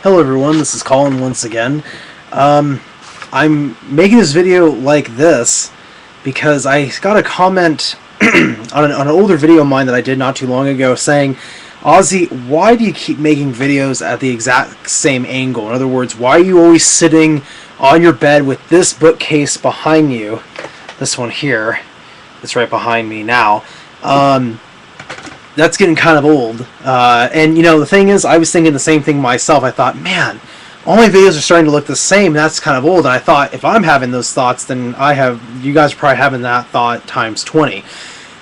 Hello everyone, this is Colin once again. I'm making this video like this because I got a comment on an older video of mine that I did not too long ago saying, Ozzy, why do you keep making videos at the exact same angle? In other words, why are you always sitting on your bed with this bookcase behind you? This one here, it's right behind me now. That's getting kind of old. And, you know, the thing is, I was thinking the same thing myself. I thought, man, all my videos are starting to look the same. That's kind of old. And I thought, if I'm having those thoughts, then you guys are probably having that thought times 20.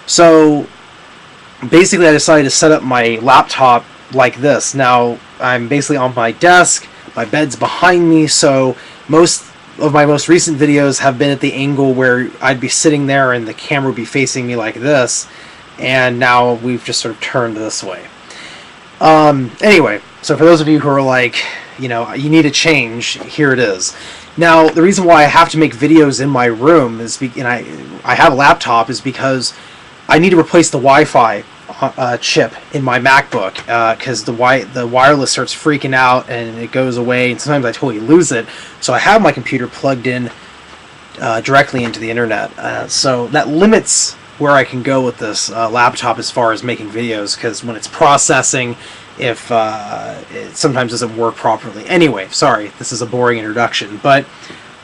So, basically, I decided to set up my laptop like this. Now, I'm basically on my desk. My bed's behind me. So, most of my most recent videos have been at the angle where I'd be sitting there and the camera would be facing me like this. And now we've just sort of turned this way. Anyway, so for those of you who are like, you know, you need a change, here it is. Now, the reason why I have to make videos in my room is, and I have a laptop, is because I need to replace the Wi-Fi chip in my MacBook because the wireless starts freaking out and it goes away, and sometimes I totally lose it. So I have my computer plugged in directly into the internet. So that limits where I can go with this laptop as far as making videos, because when it's processing, if it sometimes doesn't work properly. Anyway, sorry, this is a boring introduction, but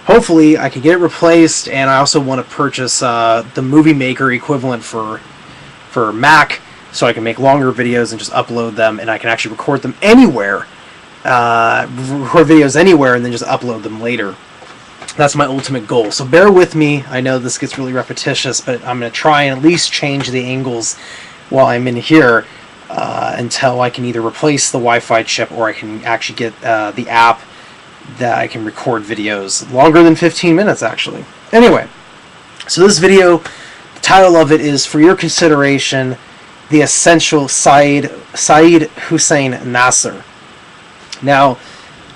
hopefully I can get it replaced, and I also want to purchase the Movie Maker equivalent for Mac, so I can make longer videos and just upload them, and I can actually record them anywhere, record videos anywhere, and then just upload them later. That's my ultimate goal. So bear with me. I know this gets really repetitious, but I'm going to try and at least change the angles while I'm in here until I can either replace the Wi-Fi chip or I can actually get the app that I can record videos longer than 15 minutes, actually. Anyway, so this video, the title of it is, for your consideration, the Essential Seyyed Hossien Nasr. Now,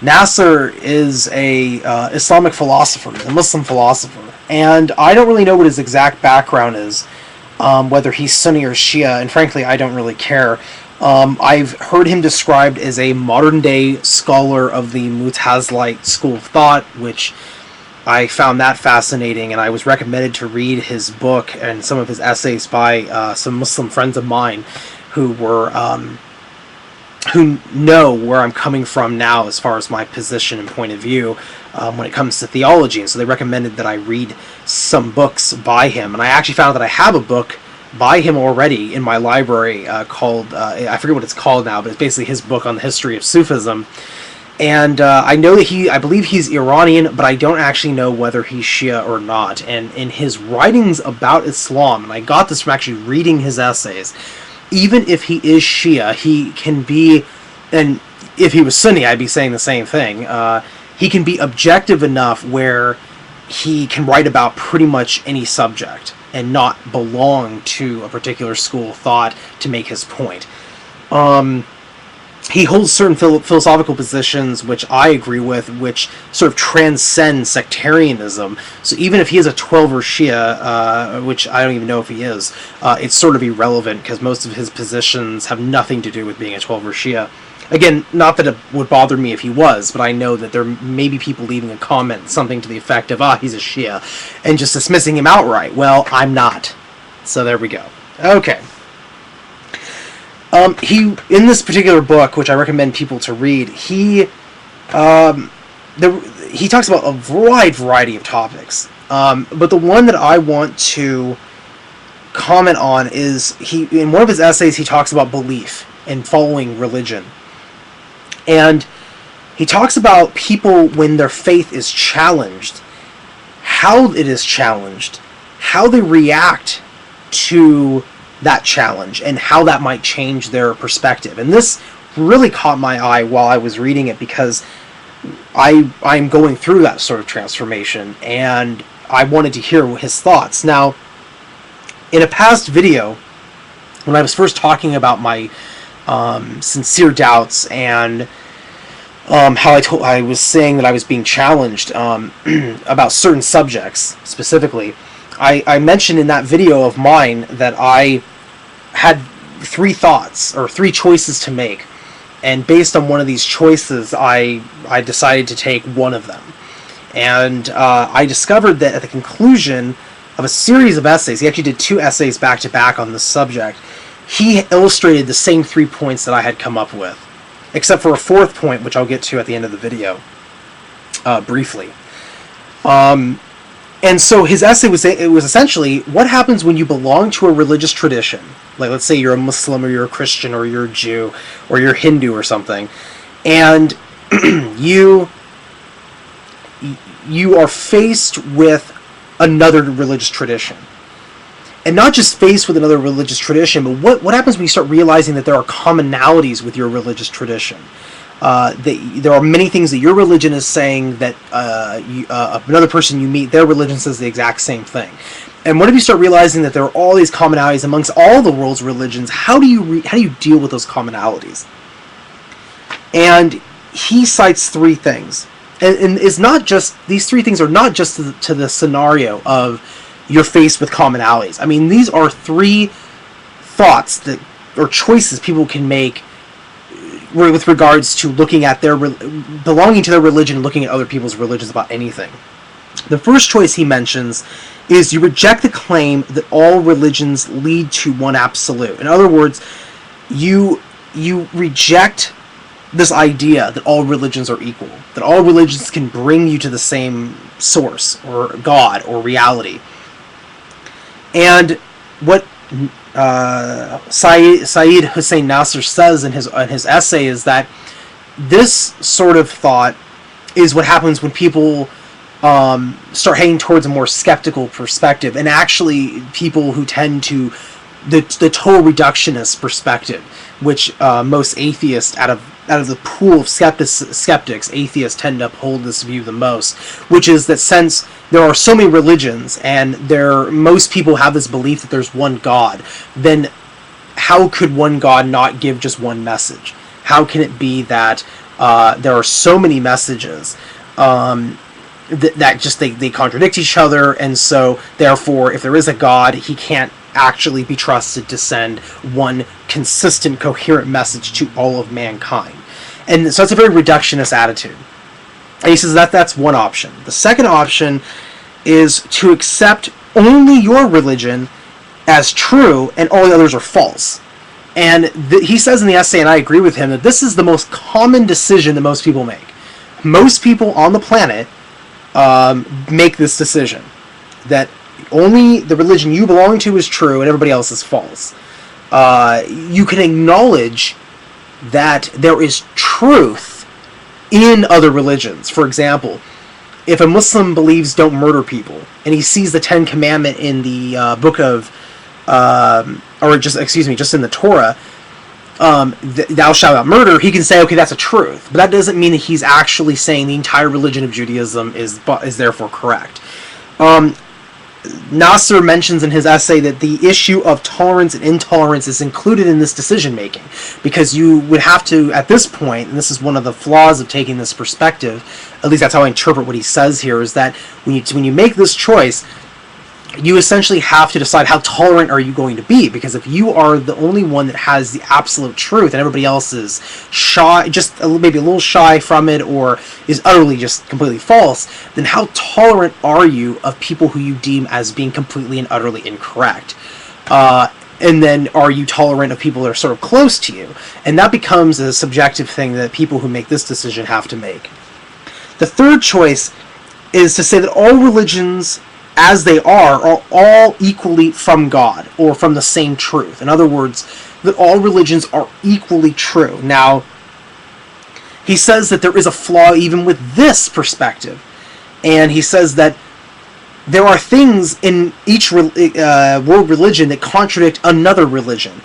Nasr is a Islamic philosopher, a Muslim philosopher, and I don't really know what his exact background is, whether he's Sunni or Shia, and frankly, I don't really care. I've heard him described as a modern-day scholar of the Mu'tazilite school of thought, which I found that fascinating, and I was recommended to read his book and some of his essays by some Muslim friends of mine who know where I'm coming from now as far as my position and point of view when it comes to theology. And so they recommended that I read some books by him. And I actually found that I have a book by him already in my library called, I forget what it's called now, but it's basically his book on the history of Sufism. And I know that I believe he's Iranian, but I don't actually know whether he's Shia or not. And in his writings about Islam, and I got this from actually reading his essays, even if he is Shia, he can be, and if he was Sunni, I'd be saying the same thing, he can be objective enough where he can write about pretty much any subject and not belong to a particular school of thought to make his point. He holds certain philosophical positions which I agree with, which sort of transcend sectarianism. So even if he is a 12er Shia, which I don't even know if he is, it's sort of irrelevant because most of his positions have nothing to do with being a 12er Shia. Again, not that it would bother me if he was, but I know that there may be people leaving a comment, something to the effect of, he's a Shia, and just dismissing him outright. Well, I'm not. So there we go. Okay. In this particular book, which I recommend people to read, he talks about a wide variety of topics. But the one that I want to comment on is, in one of his essays, he talks about belief and following religion. And he talks about people when their faith is challenged, how it is challenged, how they react to that challenge, and how that might change their perspective. And this really caught my eye while I was reading it, because I'm going through that sort of transformation, and I wanted to hear his thoughts. Now, in a past video, when I was first talking about my sincere doubts and how I was saying that I was being challenged about certain subjects specifically, I mentioned in that video of mine that I had three thoughts, or three choices to make. And based on one of these choices, I decided to take one of them. And I discovered that at the conclusion of a series of essays, he actually did 2 essays back to back on this subject, he illustrated the same 3 points that I had come up with, except for a 4th point, which I'll get to at the end of the video, briefly. And so his essay was essentially, what happens when you belong to a religious tradition? Like, let's say you're a Muslim, or you're a Christian, or you're a Jew, or you're Hindu or something, and you are faced with another religious tradition. And not just faced with another religious tradition, but what happens when you start realizing that there are commonalities with your religious tradition? There are many things that your religion is saying that another person you meet, their religion says the exact same thing. And what if you start realizing that there are all these commonalities amongst all the world's religions? How do you deal with those commonalities? And he cites 3 things, and it's not just, these 3 things are not just to the scenario of you're faced with commonalities. I mean, these are 3 thoughts that, or choices people can make with regards to looking at their belonging to their religion, looking at other people's religions about anything. The first choice he mentions is you reject the claim that all religions lead to one absolute. In other words, you reject this idea that all religions are equal, that all religions can bring you to the same source or God or reality. And what Seyyed Hossien Nasr says in his essay is that this sort of thought is what happens when people start heading towards a more skeptical perspective, and actually people who tend to the total reductionist perspective, which most atheists out of the pool of skeptics, atheists tend to uphold this view the most, which is that since there are so many religions and most people have this belief that there's one God, then how could one God not give just one message? How can it be that there are so many messages that just they contradict each other, and so therefore if there is a God, he can't actually be trusted to send one consistent, coherent message to all of mankind? And so it's a very reductionist attitude. And he says that's one option. The second option is to accept only your religion as true and all the others are false. And he says in the essay, and I agree with him, that this is the most common decision that most people make. Most people on the planet make this decision, that only the religion you belong to is true and everybody else is false. You can acknowledge that there is truth in other religions. For example, if a Muslim believes don't murder people, and he sees the 10 Commandment in the book of, just in the Torah, thou shalt not murder, he can say, okay, that's a truth. But that doesn't mean that he's actually saying the entire religion of Judaism is therefore correct. Nasr mentions in his essay that the issue of tolerance and intolerance is included in this decision making, because you would have to, at this point, and this is one of the flaws of taking this perspective, at least that's how I interpret what he says here, is that when you make this choice, you essentially have to decide how tolerant are you going to be, because if you are the only one that has the absolute truth and everybody else is shy, just maybe a little shy from it, or is utterly just completely false, then how tolerant are you of people who you deem as being completely and utterly incorrect? And then are you tolerant of people that are sort of close to you? And that becomes a subjective thing that people who make this decision have to make. The third choice is to say that all religions as they are all equally from God, or from the same truth. In other words, that all religions are equally true. Now, he says that there is a flaw even with this perspective, and he says that there are things in each world religion that contradict another religion.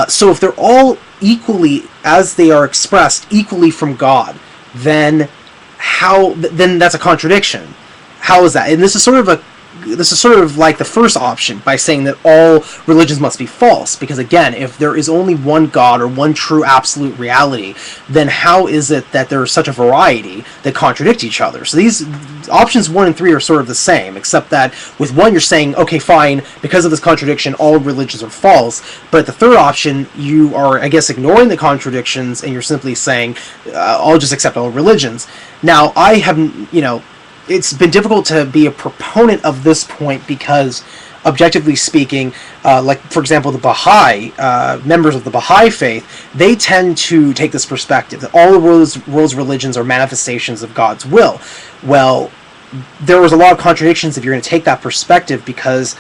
So if they're all equally, as they are expressed, equally from God, then that's a contradiction. How is that? And this is sort of this is sort of like the first option by saying that all religions must be false, because again, if there is only one God or one true absolute reality, then how is it that there is such a variety that contradict each other? So these options 1 and 3 are sort of the same, except that with one you're saying, okay, fine, because of this contradiction, all religions are false. But at the third option, you are, I guess, ignoring the contradictions, and you're simply saying, I'll just accept all religions. Now, I haven't, it's been difficult to be a proponent of this point because, objectively speaking, like, for example, the Baha'i, members of the Baha'i faith, they tend to take this perspective that all the world's religions are manifestations of God's will. Well, there was a lot of contradictions if you're going to take that perspective because,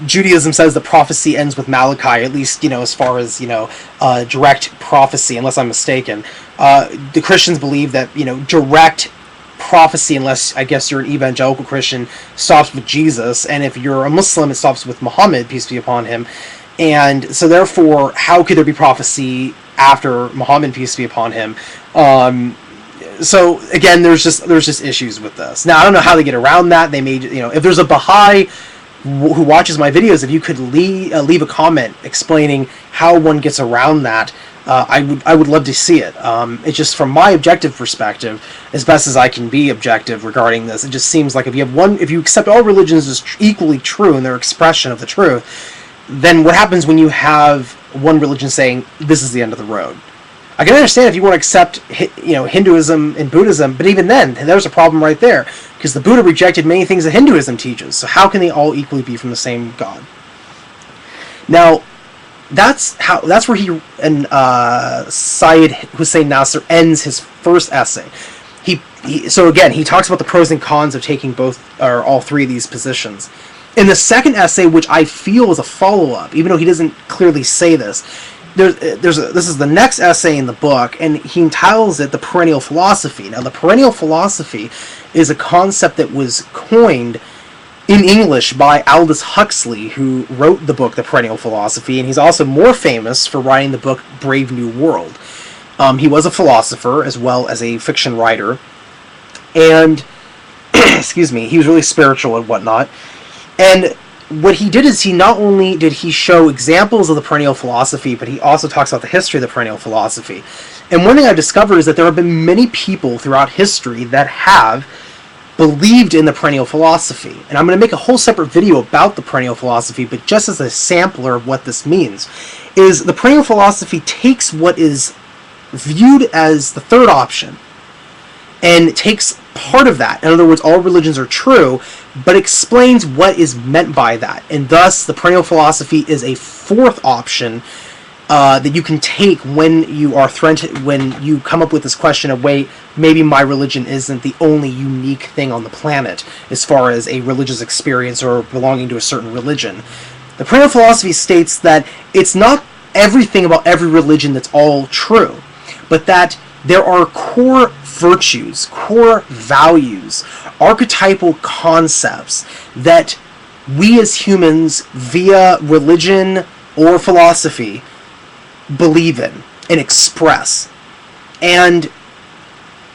Judaism says that prophecy ends with Malachi, at least, as far as, direct prophecy, unless I'm mistaken. The Christians believe that, direct prophecy, unless, I guess, you're an evangelical Christian, stops with Jesus, and if you're a Muslim, it stops with Muhammad, peace be upon him. And so, therefore, how could there be prophecy after Muhammad, peace be upon him? So, again, there's just issues with this. Now, I don't know how they get around that. They may, if there's a Baha'i who watches my videos, if you could leave a comment explaining how one gets around that, I would love to see it. It's just from my objective perspective, as best as I can be objective regarding this, it just seems like if you accept all religions as equally true in their expression of the truth, then what happens when you have one religion saying this is the end of the road? I can understand if you want to accept, Hinduism and Buddhism, but even then, there's a problem right there, because the Buddha rejected many things that Hinduism teaches. So how can they all equally be from the same God? Now, that's where Seyyed Hossien Nasr ends his first essay. So again, he talks about the pros and cons of taking both or all three of these positions. In the second essay, which I feel is a follow-up, even though he doesn't clearly say this, this is the next essay in the book, and he entitles it The Perennial Philosophy. Now, the perennial philosophy is a concept that was coined in English by Aldous Huxley, who wrote the book The Perennial Philosophy, and he's also more famous for writing the book Brave New World. He was a philosopher as well as a fiction writer, and excuse me, he was really spiritual and whatnot. And what he did is he not only did he show examples of the perennial philosophy, but he also talks about the history of the perennial philosophy. And one thing I've discovered is that there have been many people throughout history that have believed in the perennial philosophy. And I'm going to make a whole separate video about the perennial philosophy, but just as a sampler of what this means, is the perennial philosophy takes what is viewed as the third option and takes part of that. In other words, all religions are true, but explains what is meant by that. And thus, the perennial philosophy is a fourth option that you can take when you are when you come up with this question of, wait, maybe my religion isn't the only unique thing on the planet as far as a religious experience or belonging to a certain religion. The perennial philosophy states that it's not everything about every religion that's all true, but that there are core virtues, core values, archetypal concepts that we as humans, via religion or philosophy, believe in and express. And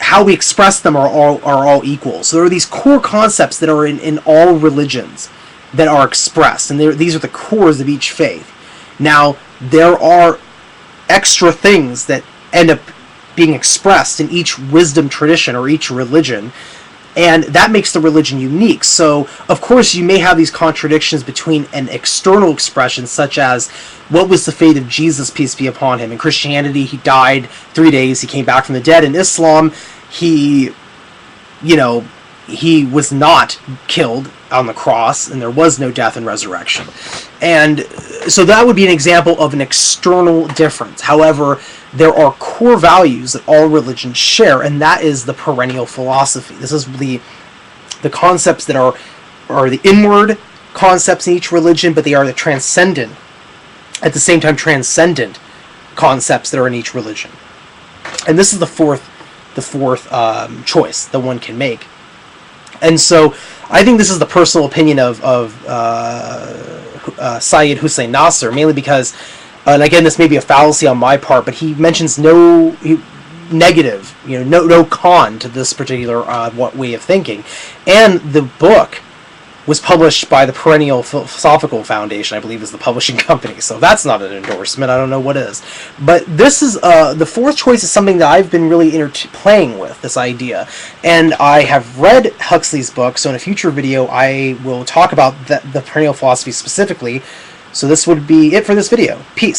how we express them are all equal. So there are these core concepts that are in all religions that are expressed, and these are the cores of each faith. Now, there are extra things that end up being expressed in each wisdom tradition or each religion, and that makes the religion unique. So, of course, you may have these contradictions between an external expression, such as, what was the fate of Jesus, peace be upon him? In Christianity, he died 3 days, he came back from the dead. In Islam, he was not killed on the cross, and there was no death and resurrection. And so that would be an example of an external difference. However, there are core values that all religions share, and that is the perennial philosophy. This is the concepts that are the inward concepts in each religion, but they are the transcendent, at the same time transcendent concepts that are in each religion. And this is the fourth choice that one can make. And so I think this is the personal opinion of Seyyed Hossien Nasr, mainly because, and again, this may be a fallacy on my part, but he mentions negative, no con to this particular what way of thinking. And the book was published by the Perennial Philosophical Foundation, I believe is the publishing company. So that's not an endorsement. I don't know what is. But this is, the fourth choice is something that I've been really playing with, this idea. And I have read Huxley's book, so in a future video I will talk about the perennial philosophy specifically. So this would be it for this video. Peace.